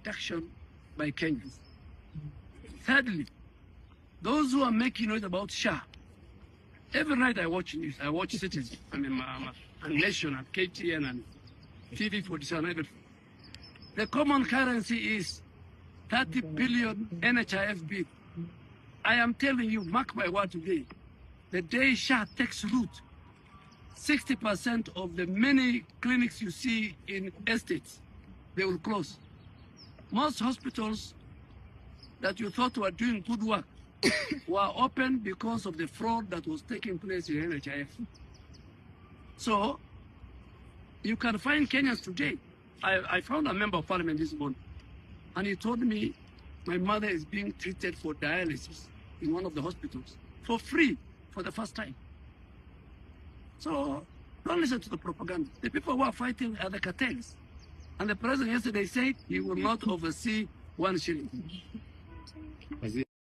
reduction by Kenyans. Thirdly, those who are making noise about SHA, every night I watch news, I watch Citizen, I'm Nation, and KTN, and TV47, everything. The common currency is 30 billion NHIF bill. I am telling you, mark my word today, the day SHA takes root, 60% of the many clinics you see in estates, they will close. Most hospitals that you thought were doing good work were open because of the fraud that was taking place in NHIF. So you can find Kenyans today. I found a member of parliament this morning, and he told me my mother is being treated for dialysis in one of the hospitals for free for the first time. So don't listen to the propaganda. The people who are fighting are the cartels. And the president yesterday said he will not oversee 1 shilling.